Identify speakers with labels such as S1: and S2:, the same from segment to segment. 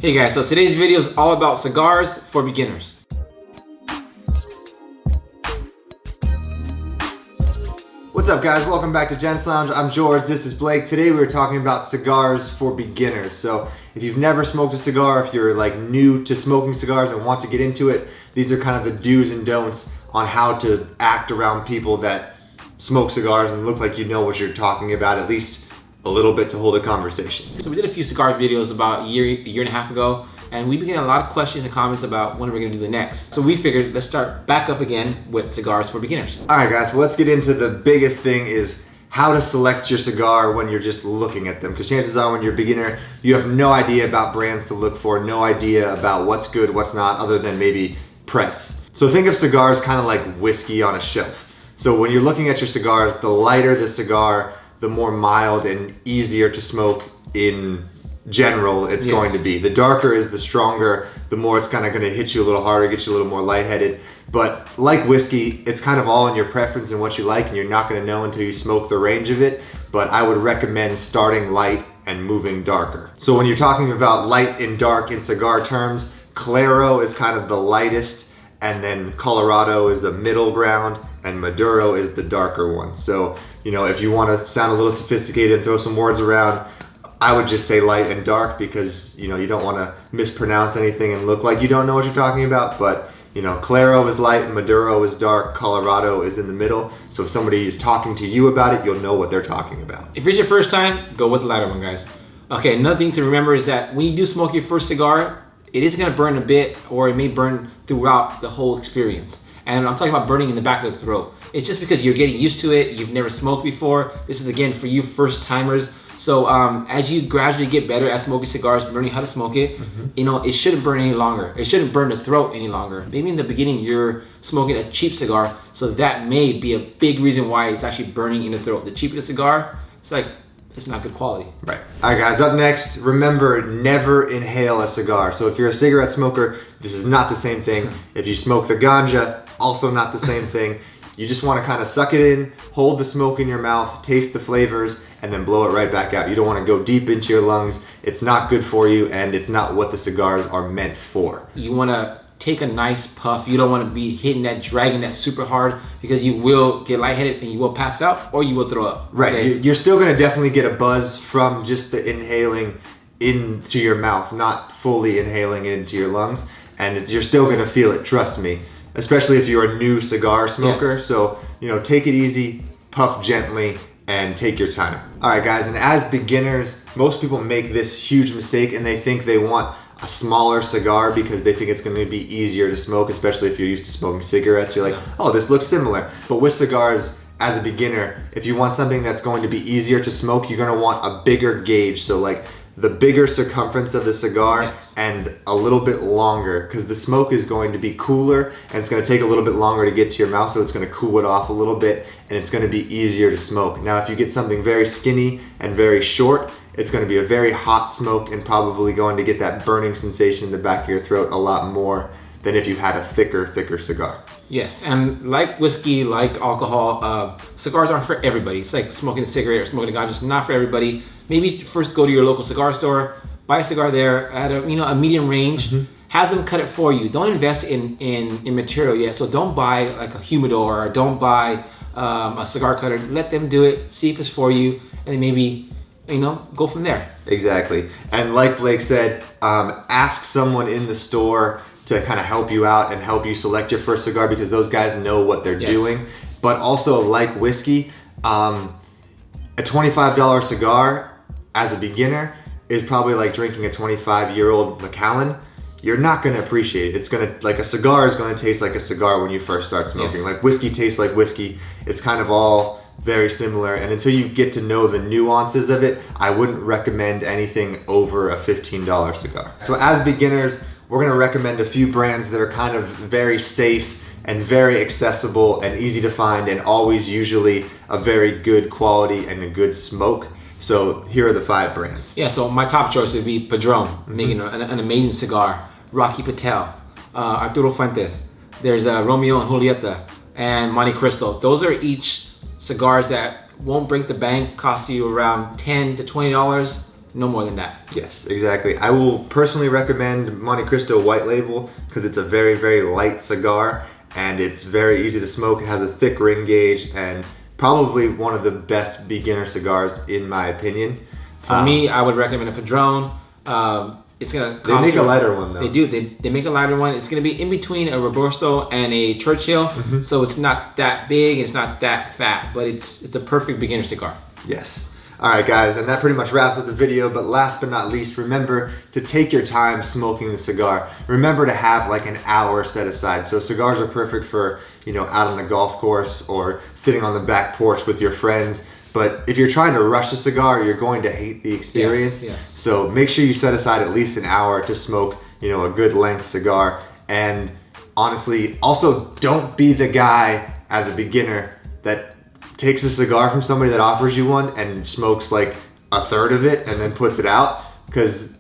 S1: Hey guys, so today's video is all about cigars for beginners.
S2: What's up guys, welcome back to Gents Lounge. I'm George, this is Blake. Today we're talking about cigars for beginners. So if you've never smoked a cigar, if you're like new to smoking cigars and want to get into it, these are kind of the do's and don'ts on how to act around people that smoke cigars and look like you know what you're talking about, at least a little bit to hold a conversation.
S1: So we did a few cigar videos about a year and a half ago, and we've been getting a lot of questions and comments about when we're gonna do the next. So we figured let's start back up again with cigars for beginners.
S2: All right guys, so let's get into the biggest thing is how to select your cigar when you're just looking at them. Because chances are when you're a beginner, you have no idea about brands to look for, no idea about what's good, what's not, other than maybe price. So think of cigars kind of like whiskey on a shelf. So when you're looking at your cigars, the lighter the cigar, the more mild and easier to smoke in general it's going to be. The darker is the stronger, the more it's kind of going to hit you a little harder, get you a little more lightheaded. But like whiskey, it's kind of all in your preference and what you like, and you're not going to know until you smoke the range of it. But I would recommend starting light and moving darker. So when you're talking about light and dark in cigar terms, Claro is kind of the lightest, and then Colorado is the middle ground, and Maduro is the darker one. So, you know, if you want to sound a little sophisticated and throw some words around, I would just say light and dark because, you know, you don't want to mispronounce anything and look like you don't know what you're talking about. But, you know, Claro is light, Maduro is dark, Colorado is in the middle. So if somebody is talking to you about it, you'll know what they're talking about.
S1: If it's your first time, go with the lighter one, guys. Okay, another thing to remember is that when you do smoke your first cigar, it is gonna burn a bit, or it may burn throughout the whole experience. And I'm talking about burning in the back of the throat. It's just because you're getting used to it, you've never smoked before. This is again for you first timers. So as you gradually get better at smoking cigars, learning how to smoke it, you know, it shouldn't burn any longer. It shouldn't burn the throat any longer. Maybe in the beginning you're smoking a cheap cigar, so that may be a big reason why it's actually burning in the throat. The cheaper the cigar, it's not good quality.
S2: Right. All right guys, up next, remember, never inhale a cigar. So if you're a cigarette smoker, this is not the same thing. If you smoke the ganja, also not the same thing. You just want to kind of suck it in, hold the smoke in your mouth, taste the flavors, and then blow it right back out. You don't want to go deep into your lungs. It's not good for you, and it's not what the cigars are meant for.
S1: You want to take a nice puff. You don't want to be hitting that, dragging that super hard, because you will get lightheaded and you will pass out or you will throw up.
S2: Right,
S1: okay?
S2: You're still going to definitely get a buzz from just the inhaling into your mouth, not fully inhaling into your lungs, and you're still going to feel it, trust me, especially if you're a new cigar smoker.
S1: Yes.
S2: So, you know, take it easy, puff gently, and take your time. All right guys, and as beginners, most people make this huge mistake and they think they want a smaller cigar because they think it's going to be easier to smoke, especially if you're used to smoking cigarettes. You're like, oh, this looks similar. But with cigars, as a beginner, if you want something that's going to be easier to smoke, you're going to want a bigger gauge. So like the bigger circumference of the cigar and a little bit longer, because the smoke is going to be cooler and it's going to take a little bit longer to get to your mouth, so it's going to cool it off a little bit and it's going to be easier to smoke. Now if you get something very skinny and very short, it's going to be a very hot smoke and probably going to get that burning sensation in the back of your throat a lot more than if you had a thicker cigar.
S1: Yes, and like whiskey, like alcohol, cigars aren't for everybody. It's like smoking a cigarette or smoking a ganja, it's not for everybody. Maybe first go to your local cigar store, buy a cigar there at a medium range, have them cut it for you. Don't invest in material yet, so don't buy like a humidor or don't buy a cigar cutter. Let them do it, see if it's for you, and then maybe, you know, go from there.
S2: Exactly, and like Blake said, ask someone in the store to kind of help you out and help you select your first cigar, because those guys know what they're doing. But also, like whiskey, a $25 cigar as a beginner is probably like drinking a 25-year-old Macallan. You're not going to appreciate it. It's going to, like, a cigar is going to taste like a cigar when you first start smoking. Like whiskey tastes like whiskey. It's kind of all very similar, and until you get to know the nuances of it, I wouldn't recommend anything over a $15 cigar. So as beginners, we're going to recommend a few brands that are kind of very safe and very accessible and easy to find, and always usually a very good quality and a good smoke. So here are the 5 brands.
S1: Yeah, so my top choice would be Padron, making an amazing cigar. Rocky Patel, Arturo Fuente. There's Romeo and Julieta, and Montecristo. Those are each cigars that won't break the bank, cost you around $10 to $20. No more than that.
S2: Yes, exactly. I will personally recommend Montecristo White Label because it's a very, very light cigar and it's very easy to smoke. It has a thick ring gauge and probably one of the best beginner cigars in my opinion.
S1: For me, I would recommend a Padron. It's gonna cost
S2: They make a lighter one though.
S1: They do. They make a lighter one. It's gonna be in between a Robusto and a Churchill, so it's not that big. It's not that fat, but it's a perfect beginner cigar.
S2: Yes. All right, guys, and that pretty much wraps up the video. But last but not least, remember to take your time smoking the cigar. Remember to have like an hour set aside. So cigars are perfect for, you know, out on the golf course or sitting on the back porch with your friends. But if you're trying to rush a cigar, you're going to hate the experience.
S1: Yes.
S2: So make sure you set aside at least an hour to smoke, you know, a good length cigar. And honestly, also don't be the guy as a beginner that takes a cigar from somebody that offers you one and smokes like a third of it and then puts it out, because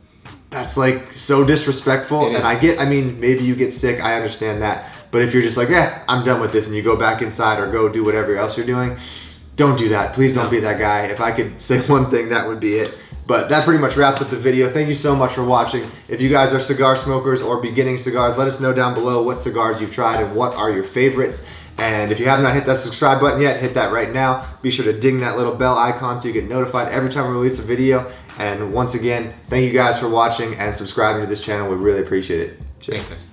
S2: that's like so disrespectful. And I mean, maybe you get sick, I understand that. But if you're just like, yeah, I'm done with this, and you go back inside or go do whatever else you're doing, don't do that. Please don't be that guy. If I could say one thing, that would be it. But that pretty much wraps up the video. Thank you so much for watching. If you guys are cigar smokers or beginning cigars, let us know down below what cigars you've tried and what are your favorites. And if you have not hit that subscribe button yet, hit that right now. Be sure to ding that little bell icon so you get notified every time we release a video. And once again, thank you guys for watching and subscribing to this channel. We really appreciate it. Cheers.
S1: Thanks, guys.